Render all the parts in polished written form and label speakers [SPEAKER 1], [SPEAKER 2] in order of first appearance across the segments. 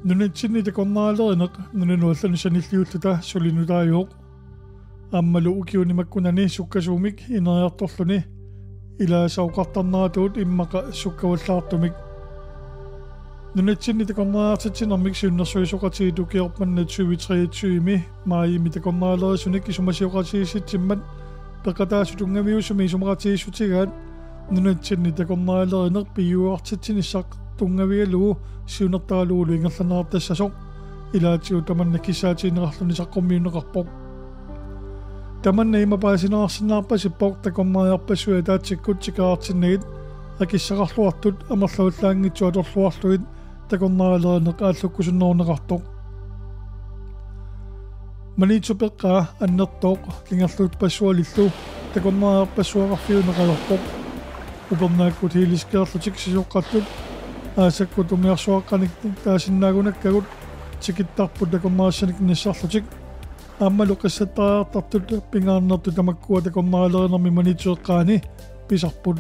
[SPEAKER 1] Nunitsinni takornaalereneq nunanuallanissaniilliulluta sulinutaajuuq аммалу укиунимаккунани суккасуумик инериарторлуни илаасауқартарнаратуут иммақа суккаваллаартумик нунатсинни такорнаартитсинермик сиуннэрсуисоқатигиту киорпаннат 2023ми маими такорнаалерисуник исумасиоқатигисситсиммат пеқатаасутунгавиусуми исумақатигиссутигаат нунатсинни такорнаалеринер пиюартитсиниссақ тунгавигалугу сиунертаалуулу ингерланаартассасоқ илаатигу таманна киссаатиинеқарлуни саққуммиунеқарпоқ Tamanna imapaasinаарsinnaarpasippoq takornariarpassuа таатсиккут сикаартиннагит акиссақарлуартут амерлауиллаангитсу аторлуарлугит такорнаалеринеқ ааллуккусуннернеқартоқ манитсупеққаа аннертооқ лингерлуут пассуалиллу такорнариарпассуақарфиунеқалерпоқ упернааккут хилискеерлутик сисоққаттут аасаккут умиарсуаққаник таасиннаагунаккагут тикиттарпут такорнаассаник ниссарлутик Аммалу қиссаттаартартут пингаарнерту тамаккуа такорнаалеринерми манитсуэққаани писарпут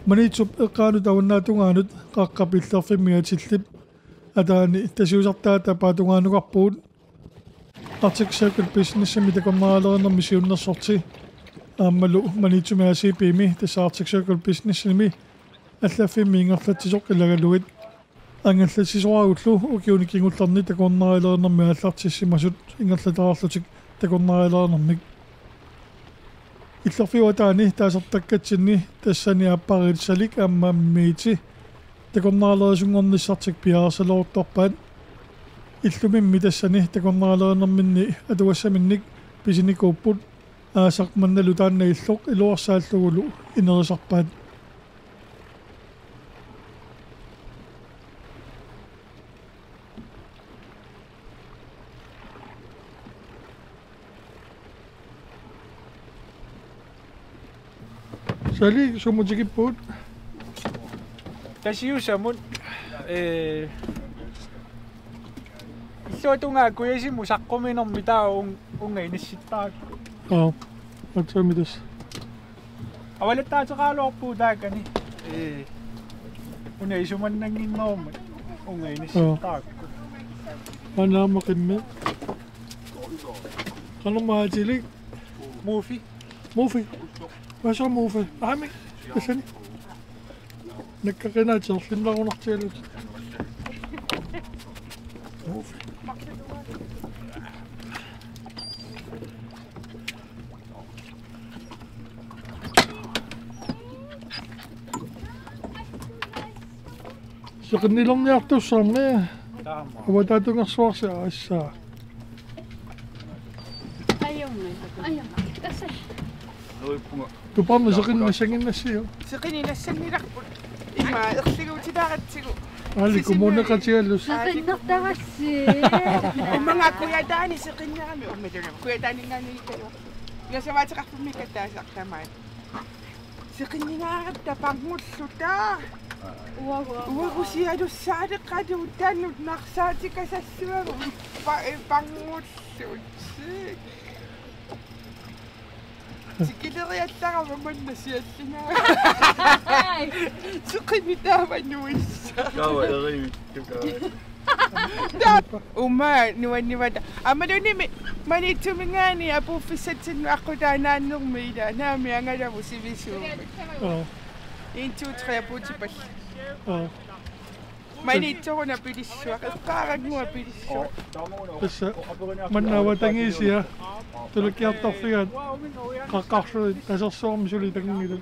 [SPEAKER 1] манитсуп эққаану таваннаатунгаанут қаққапиллерфиммиатиллип атаани тасиусартаата паатунгааnuqarpuut артиксакут бизнессами такорнаалеринерми сиуннерсорти ааммалу манитсумиасипими тасаартиксакут бизнессими аллаффимми ингерлатсисоқ илагалугит ангалласисоагуллу укиуникингулларни такорнаалеринерми аллартиссимасут ингерлатаарлутик такорнаалеринермик иллерфиуатаани таасертаккатсинни тассани аппарилсалик аммаммиити такорнаалерисунгорниссартик пиаарсалоортарпаат иллумимми тассани такорнаалеринерминни атуассаминник писиникууппут аасақманналу таанна иллоқ илуарсааллугулу инерисарпаат Sali sumutsikippuut
[SPEAKER 2] tasiusamut illuatungaakkuiasimu saqqumиnermi taa ungainissittaak
[SPEAKER 1] atsaamitas
[SPEAKER 2] avalattaatiqaaluarpuu taakani unaisumannanginnerma ungainissittaak
[SPEAKER 1] anaamaqimmi qanermaatilik muufi Hvad så, Muffe? Nej, men hvad så? Nækker rinder til at finde dig under til lidt. Muffe. Så kan ni langt hjertet sammen. Og hvad der du kan svare sig også. Tupamma seqinnassanginassiu
[SPEAKER 3] seqininassannilaqput ima erliguutitaarattigu
[SPEAKER 1] alikumunneqatiallus
[SPEAKER 4] seqinnertarassi
[SPEAKER 3] ummangaakkuyaataani seqinnerami ummatulama kuyataaningaaniittalu yasavaatiqarpummi kattaasaqtamaat seqinningaaratta pangulluta uagusialussaaleqqatu taannut narsaatikasassuagu pangullut Sikileriattaqama mannasiallinaa suqimitaavanuissa
[SPEAKER 2] kawa erivittuka
[SPEAKER 3] umma nuannivata amalunimi manitsumingaani apuuffissatsinnu aqqutaanaannermi ila naami angalamu sivisuumik 1 2 3 apuutipalli manitsoruna pilissuaq eqqaarangua pilissuaq
[SPEAKER 1] Tässä mannaavatangiisia tulkiartarfigaat qaqqarluit tasersuarmi
[SPEAKER 3] sulitakungila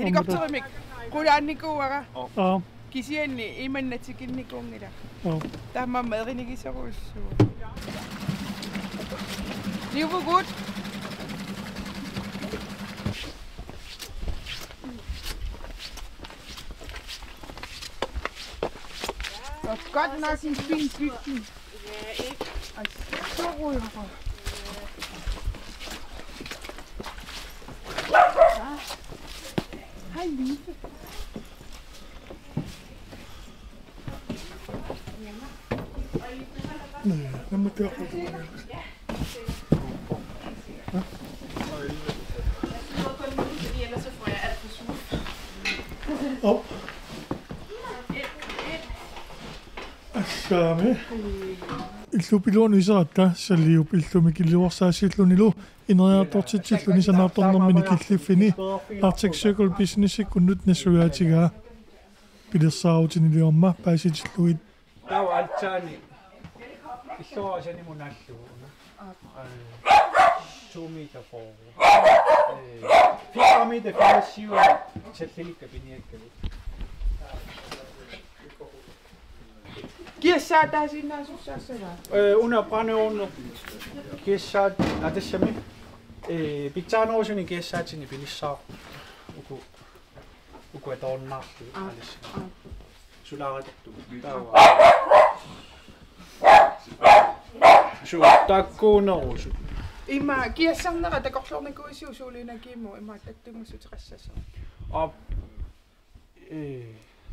[SPEAKER 3] helikopterimik qulaannikuuara kisianni imannatikinnikuungila taammaamma erinigiseruussuu Liuvu gut Godt, den har sin fin bygning. Ja, ikke? Og så rører. Hej, Lise.
[SPEAKER 1] Nej, lad mig gøre det.
[SPEAKER 3] Ellers så får jeg alt for sur.
[SPEAKER 1] Op. Assami. Illupiluni isaratta salliup illumi killuarsaasiillunilу ineriartortitsilluni sanaartornermini killiffini Arctic Circle Business kunnut nassuyaatigaa pilersaarutiniluarma paasitилluit
[SPEAKER 2] Tau altsaani иллуарасани мунааллугуна 2 meter forward 4 meter финишиу сэллиликка пиниаккали
[SPEAKER 3] Kiessaa taasinnaasussaassaraa.
[SPEAKER 2] Under brændeovnen kiessaa atassami pitsaanoosuni kiessaatini pilissaa uku atornarlu alis sulaarattu tawa su takkuunerusu
[SPEAKER 3] Ima kiessarnera takorlornikuisiusuulinakiimu ima tattumussutiqassasa.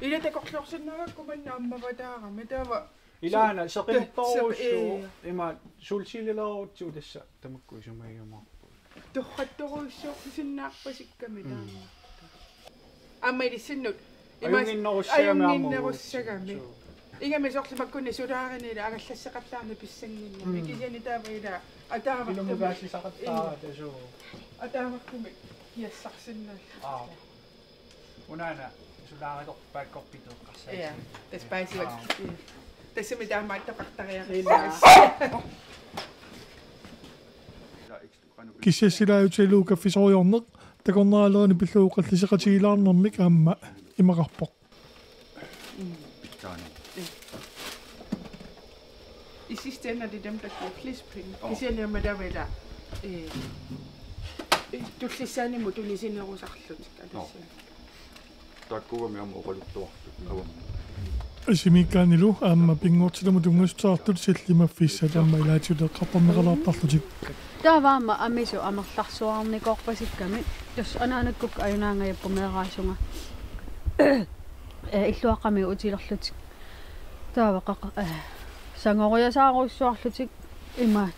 [SPEAKER 3] Ila takorlorsinnagakku manna ammavataarama taava
[SPEAKER 2] ilaana seqiltorussu ima sulsilelerutsu tassa tamakkuisumayyumarpu
[SPEAKER 3] torrattoruissuorsinnaarpasikkami taama. Amma ilissinut
[SPEAKER 2] ayunginnerussagami
[SPEAKER 3] ingami sorlimakkunni sulaarinila agallasseqallaarni pissanginna ikisiani taavaila ataava
[SPEAKER 2] ilumugaasisaqattaaratasu
[SPEAKER 3] ataavakkumi kiassarsinnaalla.
[SPEAKER 2] Unaana sulaaridorpaakkorpitueqqarsaa.
[SPEAKER 3] Ja, das pääsivät. Tässä mitään maittapaktaria.
[SPEAKER 1] Kissasilaayutiluuka fisoriorneq takorneraalerini pilluuqalliseqatigilaarnermik aamma imaqarpoq.
[SPEAKER 3] I sidste ende er det dem, der giver flest penge. Det siger nemlig, der vil der. Du siger særlig mod, du lige siger noget rusarlut.
[SPEAKER 1] Simikkaanilu aamma pinguortilamu tungustaartut sillimaffissa tamma ilaatiuteqqartorneqalaartarlutik.
[SPEAKER 4] Taavaama amisu amerlarsuarnikorpasikkami tus anaanakkuk ajunaangayappu meeraasunga illuaqami utilerlutik taavaqa sangoriasaaruissuarlutik ima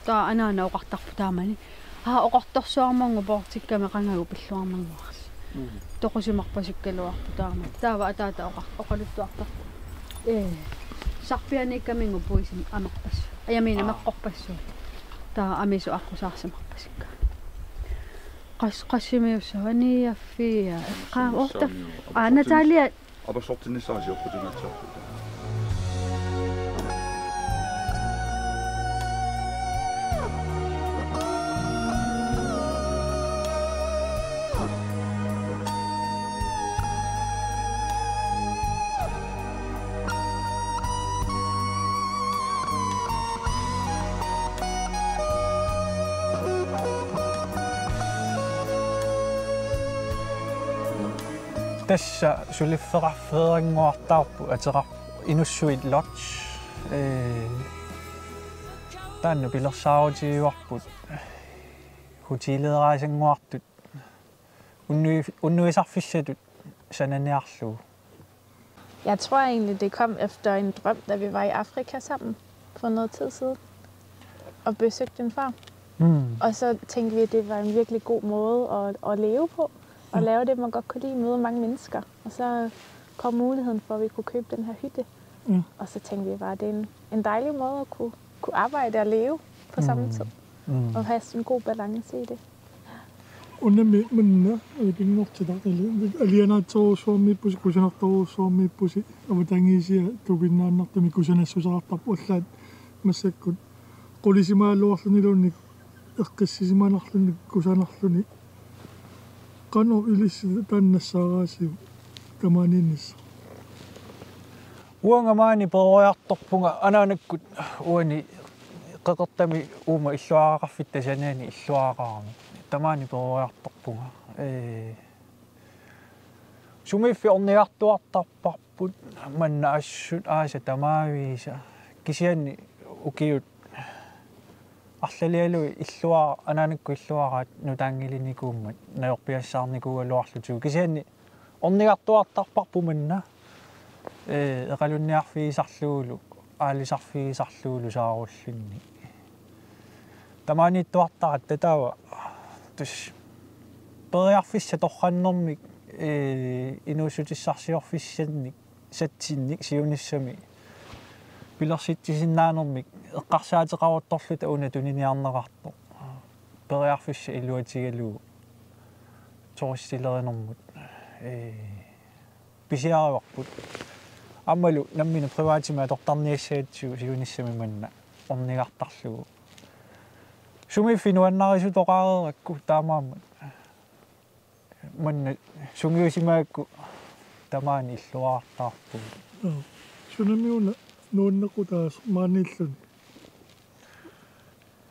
[SPEAKER 4] taa anaana oqartarpu taamani oqartorsuarmangu poortikkami qangagu pilluarmanguars toqusimarpasikkaluarpu taama taava ataata oqaluttuarta sarpianiikkamingu puisim amerpas ayamiina meqqorpassu taa amisu aqusaarsamarpasikka qassimiussavaniaffia orta Natalia
[SPEAKER 5] abasortinissaasi orqutingatsarputa
[SPEAKER 2] Tässä sulifferarfeeringuartaarpu ateqar inussuit lodge taannu pilersaarutiuarput hutiileeraasanguartut unnuisarfissatut sananiarlugu.
[SPEAKER 6] Jeg tror egentlig, det kom efter en drøm, da vi var i Afrika sammen for noget tid siden og besøgte en farm. Og så tænkte vi, at det var en virkelig god måde at leve på. Og lave det, man godt kunne lide, møde mange mennesker. Og så kom muligheden for, at vi kunne købe den her hytte. Og så tænkte vi bare, at det er en dejlig måde at kunne arbejde og leve på samme tid. Og have sådan en god balance i det.
[SPEAKER 1] Unnaminna pinngortitartali alianaattoruussuarmippusi kusanartoruussuarmippusi avutangisia tukinnaannartumi kusanassusarartarpu allaat massakkut qulisimaalluarluniluunnik eqqissisimaanarlunnik kusanarluni qanu ilissi taannassaaraasiu tamaaninissa
[SPEAKER 2] uangamaani periartorpunga anaanakkut uani qeqertami uuma illuaqarfittasanani illuaqaarmi tamaani periartorpunga sumiffi orniartuartarparput manna assut aasa tamaaviisa kisianni ukiut арлалиалуи иллуаа анаанакку иллуараат нутаангилинникууммат наёрпиассаарникуугалуарлутугу кисианни орнигартуартарпарпуманна эқалунниарфиисарлуулу аалисарфиисарлуулу сааруллунни тамааниттуартарат татаава тус периарфисса торраннэрмик инуусутиссарсиорфиссанник сатсинник сиуниссами пилерситтисиннаанермик эққарсаатеқарутторлута уна тунiniarneqartoq периарфусса илуатигалуу торстилеринэрмут писиариварпут аммалу наммина приваатима тортарниассаатсуу сигуниссами манна орнигартарлугу сумиффинуаннарису тоқаареракку таамааммат манна сунгиусимаакку тамаани иллуаартаарпу
[SPEAKER 1] сунамиуна нууннекутаас мааниллун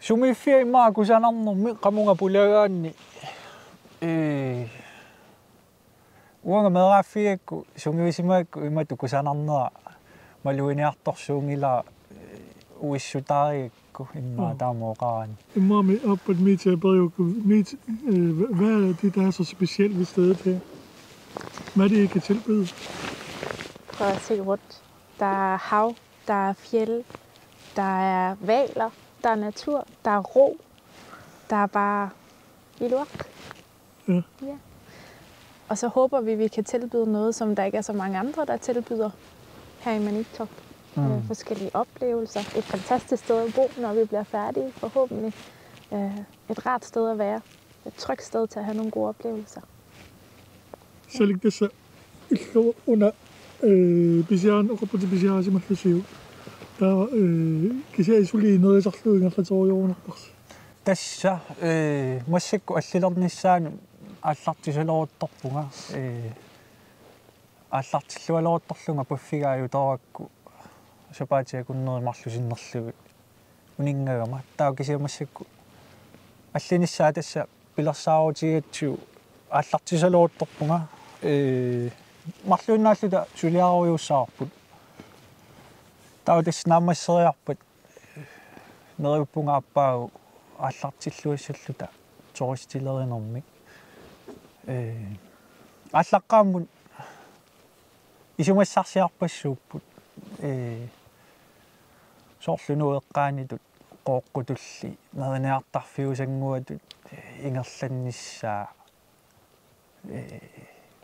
[SPEAKER 2] сумиффиа имаа кусанарнэрми қамунга пулагаанни уанга мерааффиакку сунгиусимаакку имату кусанарнера малуиниарторсуунгила уиссутаариакку имmaa таамооqaраани
[SPEAKER 1] имаами аппат митиабериукку мит hvad er det der er så specielt ved stedet her? Hvad er det I kan tilbyde?
[SPEAKER 6] Prøv at se rundt. Der er hav, der er fjeld, der er hvaler, der er natur, der er ro, der er bare vildværk.
[SPEAKER 1] Ja.
[SPEAKER 6] Og så håber vi kan tilbyde noget, som der ikke er så mange andre, der tilbyder her i Maniitsoq. Forskellige oplevelser. Et fantastisk sted at bo, når vi bliver færdige. Forhåbentlig et rart sted at være. Et trygt sted til at have nogle gode oplevelser.
[SPEAKER 1] Salik dessa una bisiaan oqapati bisiaasimallusiu taa kisia isuliinerisarluingerlatoriornerpars
[SPEAKER 2] тасса массакку аллилернissaanu ааллартисалорутторпунга ааллартиллуалорутторлунга паффигааю тоrakku сапаатиакуннеримарлусиннерлуги унингагама таа кисиамассакку аллиниссаа тасса пилерсаарутигатсуу ааллартисалорутторпунга марлуиннааллута сулиаруйуссаарпут таа тасс наамассериарпат нериппунга аппаагу ааллартиллуассаллута тористилеринэрмик ааллаққааммун исумассарсиарпассууппут соорлуну эққаанитут қооққутулли мериниартарфиусангуатут ингерланниссаа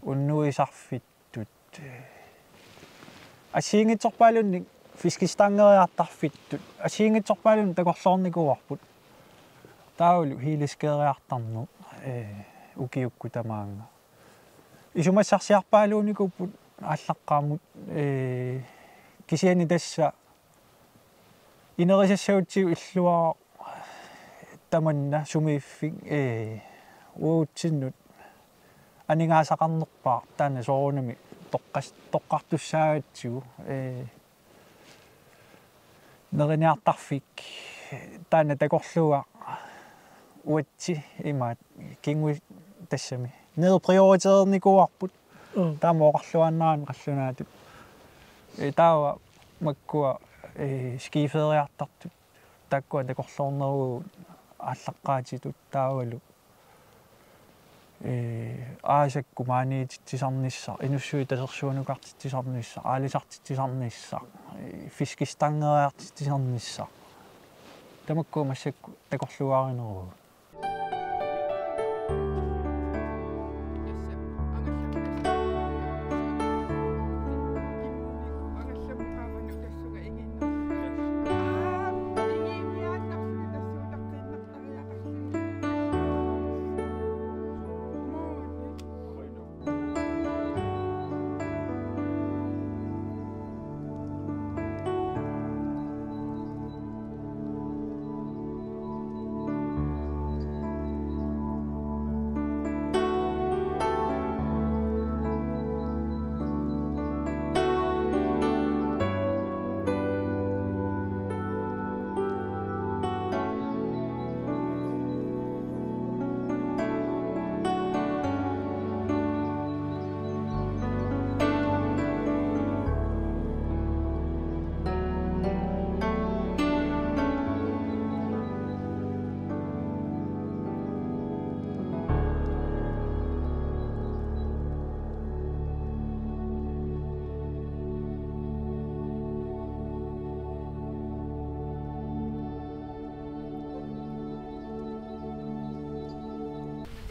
[SPEAKER 2] уннуисарфиттут асиингитсорпаалунник фискистангериартарфиттут асиингитсорпаалун такорлоорникуарпут таулу хилискериартарну укиукку тамаанга исумассарсиарпаалууникуппут ааллаққаамут кисиани тасса инерисассаутсиу иллуаа таманна сумииффик уутсиннут анигаасақарнерпаа таана соорунами тоққартуссаагатсигу нерниартарфик таана такорлуа уатси имаат кингуи тассами недоприоритеерникуарпут таамооқарлуаннаан қаллунаатут таава маккуа скифериартартут таккуа такорлоорнеруу ааллаққаатитут таавалу аасакку маанититсисарнisса инуссуи талерсуунукартитсисарнisса аалисартитсисарнisса фискистангериартитсисарнisса тамакку массакку такорлуааринеруу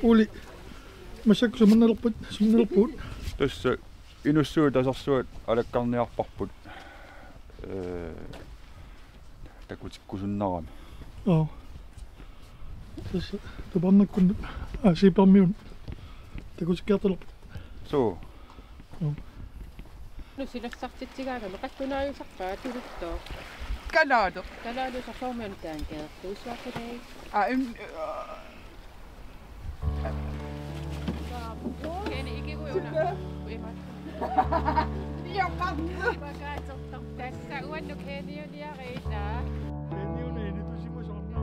[SPEAKER 1] Uli масакку сумнерпут
[SPEAKER 5] тасса инуссуу тасарсуат алаккарниарпарпут такутиккусуннарами
[SPEAKER 1] tässä tupanna kun siipammiun takutsikkiartelorput
[SPEAKER 5] суу
[SPEAKER 3] Nu silassartitsigaagama qakkunaayusarpaa tuluttaa. Kalaado. Kalaado sarsormiun taankeertuussuartalai. Kene ikiguyuna. Joqarnu. Pakaatortar tassa uannu keniuniariita.
[SPEAKER 1] Keniuneini tusimusornarta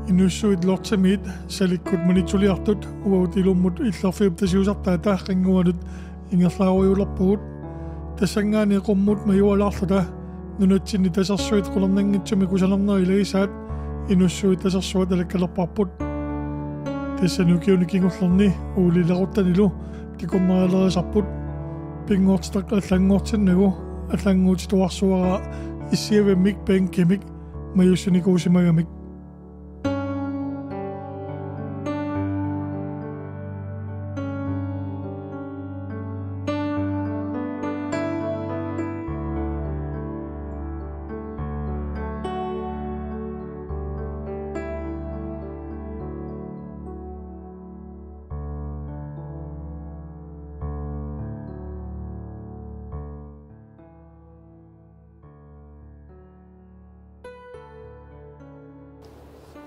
[SPEAKER 1] Inussuit lortsamit salikkut manituliartut uautilummut illarfiuptasiusartaa taaqinguanut ingerlaarujularpugut tassangaani qummut majualarluta nunatsinni tasarsuit qularnanngitsumi kusalarnerilagisaat inussuit tasarsuat alakkalerparput tassanukiuni kingullerni uulilaruttanilu kikornerialerisarput pinguortitaq allanguortinnagu allanguutituarsuara issiavammik paankimik majussunikuusimagamik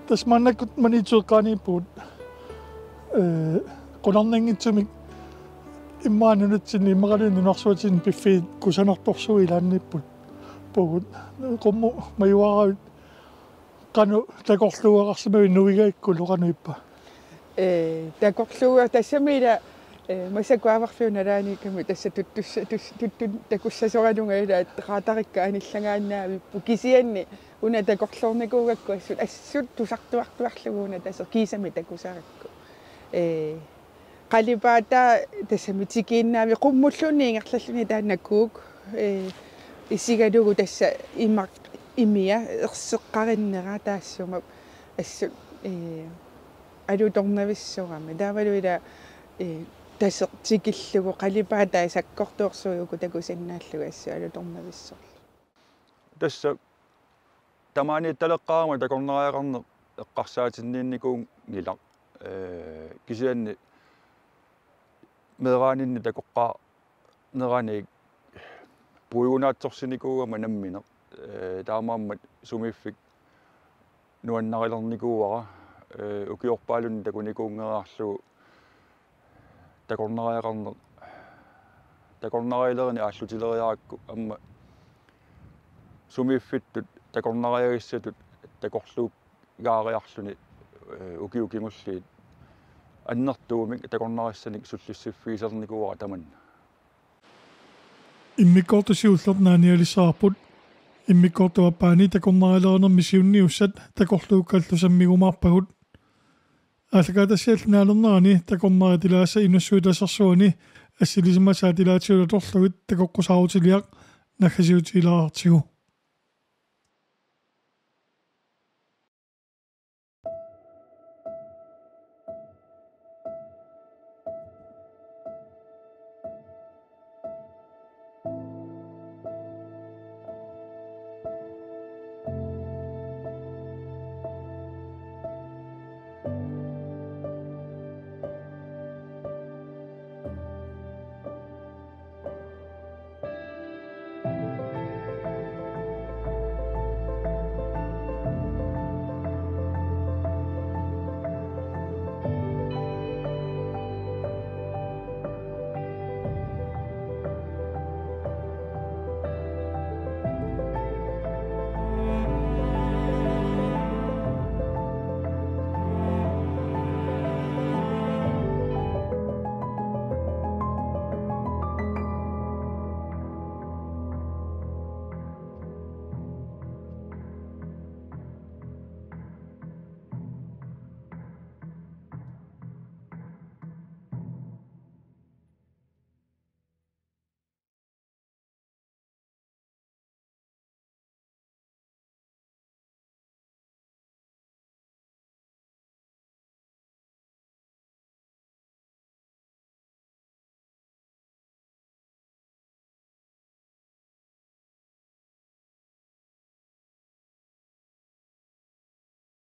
[SPEAKER 1] tässä mannakut manitsuuqaaniippuut qunarnanngitsumik immaanunutsinni imaqaluununarsuutin piffiit kusanartorsuilaannipput pugut qummu majuaraut qanu takorluuaqarsimavi nuvigaikkullu qanuippa
[SPEAKER 3] Takorluua tassamila масакуаварфиуналааниками тасса туттун такуссасоранунгаила раатарикка аниллангааннаавиппу кисианни уна такорлуорникуугакку ассут ассут тусартуартуарлугуна тасса кисами такусаракку қалипаата тассамитикииннаами qumмуллуни ингерллаллуни таанаккуук иссигалугу тасса иммақ имия ерсеққариннера таассума ассут алуторнависсорами таавалуила тасертикиллугу қалипаата саккортуорсуйуку такусиннааллуга ассу алуторнависсорлу
[SPEAKER 5] тасса тамаани талеққарама такорнериақарне эққарсаатинниинникуун гилақ кисианни мераанинни такоққаа нерани пуйунаатсорсиникуугама намминеқ таамааммат сумиффик нуаннарилерникууара укиорпаалунни такуникуунгераарлугу такорнериақарне такорнериилерни ааллутилериаакку амма сумиффиттут такорнериагиссатут такорлуук гаариарлуни укиукимуллиит аннертуумик такорнериссаник суллиссиффиисерникууара таманна
[SPEAKER 1] иммиккортусиуллернааниалиссаарпут иммиккортуаппаани такорнерилернерми сиунниуссат такорлууккалтусаммигумаарпагут аллагатассиаллаалернерани такорнеритилааса инуссуитасарсуани ассилисимасаатилаатиулаторлугит такоққусаарутилиақ нахасиутилаартигу